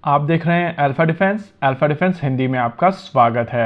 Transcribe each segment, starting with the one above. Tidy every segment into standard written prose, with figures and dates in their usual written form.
आप देख रहे हैं अल्फा डिफेंस हिंदी में आपका स्वागत है।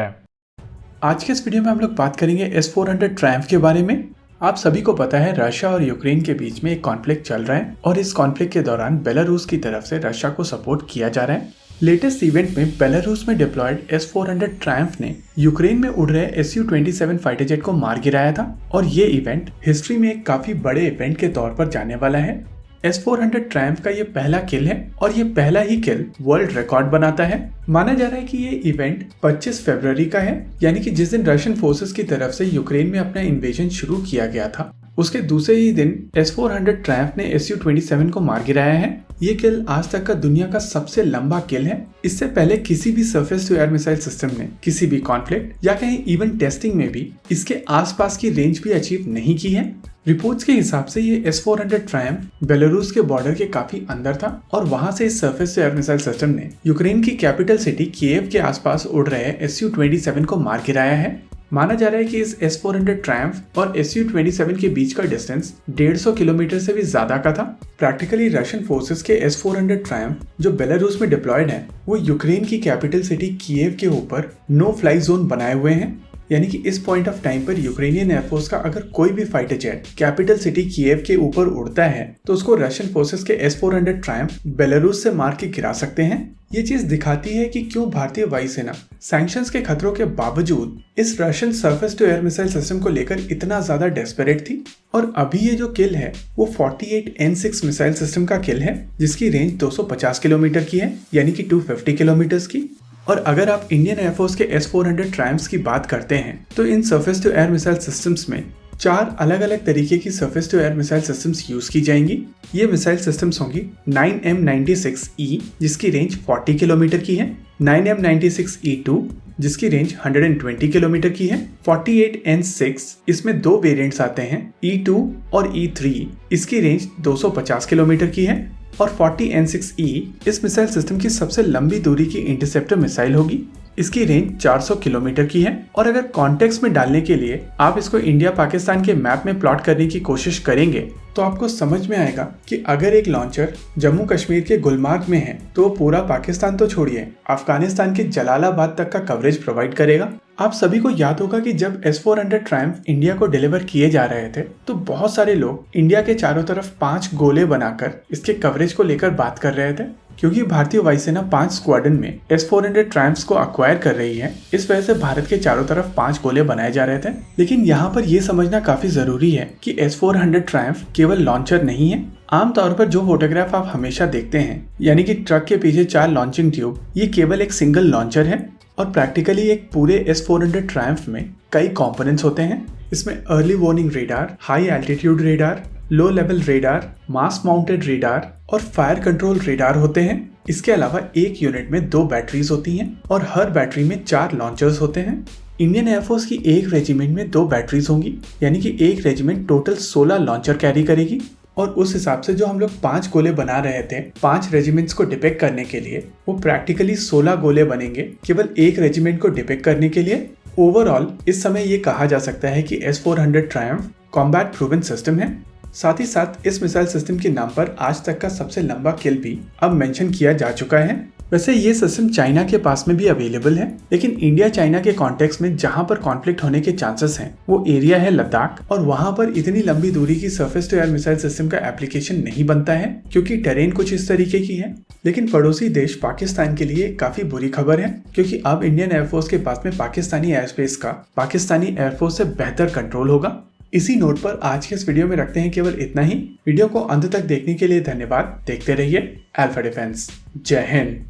आज के इस वीडियो में हम लोग बात करेंगे S-400 ट्रायम्फ के बारे में। आप सभी को पता है रशिया और यूक्रेन के बीच में एक कॉन्फ्लिक्ट चल रहा है और इस कॉन्फ्लिक्ट के दौरान बेलारूस की तरफ से रशिया को सपोर्ट किया जा रहा है। लेटेस्ट इवेंट में बेलारूस में डिप्लॉयड S-400 ट्रायम्फ ने यूक्रेन में उड़ रहे Su-27 फाइटर जेट को मार गिराया था और ये इवेंट हिस्ट्री में एक काफी बड़े इवेंट के तौर पर जाने वाला है। S-400 ट्रायम्फ का ये पहला किल है और ये पहला ही किल वर्ल्ड रिकॉर्ड बनाता है। माना जा रहा है कि ये इवेंट 25 फरवरी का है, यानी कि जिस दिन रशियन फोर्सेस की तरफ से यूक्रेन में अपना इन्वेजन शुरू किया गया था उसके दूसरे ही दिन S-400 ट्रायम्फ ने Su-27 को मार गिराया है। ये किल आज तक का दुनिया का सबसे लंबा किल है। इससे पहले किसी भी surface to air missile system ने किसी भी कॉन्फ्लिक्ट या कहीं इवन टेस्टिंग में भी इसके आसपास की रेंज भी अचीव नहीं की है। रिपोर्ट्स के हिसाब से ये S-400 ट्रायम्फ बेलारूस के बॉर्डर के काफी अंदर था और वहां से इस surface to air missile system ने यूक्रेन की कैपिटल सिटी कीव के आसपास उड़ रहे Su-27 को मार गिराया है। माना जा रहा है कि इस S-400 ट्रायम्फ और Su-27 के बीच का डिस्टेंस 150 किलोमीटर से भी ज्यादा का था। प्रैक्टिकली रशियन फोर्सेस के S-400 ट्रायम्फ जो बेलारूस में डिप्लॉयड है वो यूक्रेन की कैपिटल सिटी कीव के ऊपर नो फ्लाई जोन बनाए हुए हैं, यानी कि इस पॉइंट ऑफ टाइम पर यूक्रेनियन एयरफोर्स का अगर कोई भी fighter jet capital city Kyiv के ऊपर उड़ता है तो उसको रशियन फोर्सेस के S-400 ट्रायम्फ बेलारूस से मार के गिरा सकते हैं। ये चीज दिखाती है कि क्यों भारतीय वायुसेना सैंक्शंस के खतरों के बावजूद इस Russian surface to air missile system को लेकर इतना ज्यादा डेस्परेट थी। और अभी ये जो किल है वो 48 N6 मिसाइल सिस्टम का किल है जिसकी रेंज 250 किलोमीटर की है, यानी कि 250 किलोमीटर की। और अगर आप इंडियन एयरफोर्स के S-400 ट्रायम्फ्स की बात करते हैं तो इन surface to air missile systems में 4 अलग अलग तरीके की surface to air missile systems use की जाएंगी। ये मिसाइल सिस्टम्स होंगी 9M96E जिसकी रेंज 40 किलोमीटर की है, 9M96E2 जिसकी रेंज 120 किलोमीटर की है, 48N6 इसमें 2 वेरिएंट्स आते हैं E2 और E3 इसकी रेंज 250 किलोमीटर की है, और 40N6E इस मिसाइल सिस्टम की सबसे लंबी दूरी की इंटरसेप्टर मिसाइल होगी। इसकी रेंज 400 किलोमीटर की है। और अगर कॉन्टेक्स्ट में डालने के लिए आप इसको इंडिया पाकिस्तान के मैप में प्लॉट करने की कोशिश करेंगे तो आपको समझ में आएगा कि अगर एक लॉन्चर जम्मू कश्मीर के गुलमार्ग में है तो वो पूरा पाकिस्तान तो छोड़िए अफगानिस्तान के जलालाबाद तक का कवरेज प्रोवाइड करेगा। आप सभी को याद होगा कि जब S-400 ट्रायम्फ इंडिया को डिलीवर किए जा रहे थे तो बहुत सारे लोग इंडिया के चारों तरफ 5 गोले बनाकर इसके कवरेज को लेकर बात कर रहे थे। क्योंकि भारतीय वायुसेना 5 स्क्वाड्रन में S-400 ट्रायम्फ्स को अक्वायर कर रही है, इस वजह से भारत के चारों तरफ 5 गोले बनाए जा रहे थे। लेकिन यहाँ पर यह समझना काफी जरूरी है कि S-400 ट्रायम्फ केवल लॉन्चर नहीं है। आमतौर पर जो फोटोग्राफ आप हमेशा देखते हैं, यानी कि ट्रक के पीछे 4 लॉन्चिंग ट्यूब, ये केवल एक सिंगल लॉन्चर है। और प्रैक्टिकली एक पूरे S-400 ट्रायम्फ में कई कंपोनेंट्स होते हैं। इसमें early warning radar, high altitude radar, low level radar, mass mounted radar और फायर कंट्रोल रेडार होते हैं। इसके अलावा एक यूनिट में 2 बैटरीज होती हैं और हर बैटरी में 4 लॉन्चर्स होते हैं। इंडियन एयरफोर्स की एक रेजिमेंट में 2 बैटरीज होंगी, यानी कि एक रेजिमेंट टोटल 16 लॉन्चर कैरी करेगी। और उस हिसाब से जो हम लोग 5 गोले बना रहे थे 5 रेजिमेंट्स को डिपेक्ट करने के लिए, वो प्रैक्टिकली 16 गोले बनेंगे केवल एक रेजिमेंट को डिपेक्ट करने के लिए। ओवरऑल इस समय ये कहा जा सकता है कि S-400 Triumph combat proven system है। साथ ही साथ इस मिसाइल सिस्टम के नाम पर आज तक का सबसे लंबा किल भी अब मेंशन किया जा चुका है। वैसे ये सिस्टम चाइना के पास में भी अवेलेबल है, लेकिन इंडिया चाइना के कॉन्टेक्स्ट में जहां पर कॉन्फ्लिक्ट होने के चांसेस हैं वो एरिया है लद्दाख, और वहां पर इतनी लंबी दूरी की surface to air missile system का एप्लीकेशन नहीं बनता है क्योंकि टेरेन कुछ इस तरीके की है। लेकिन पड़ोसी देश पाकिस्तान के लिए काफी बुरी खबर है क्योंकि अब इंडियन एयरफोर्स के पास में पाकिस्तानी एयर स्पेस का पाकिस्तानी एयरफोर्स से बेहतर कंट्रोल होगा। इसी नोट पर आज के इस वीडियो में रखते हैं केवल इतना ही। वीडियो को अंत तक देखने के लिए धन्यवाद। देखते रहिए अल्फा डिफेंस। जय हिंद।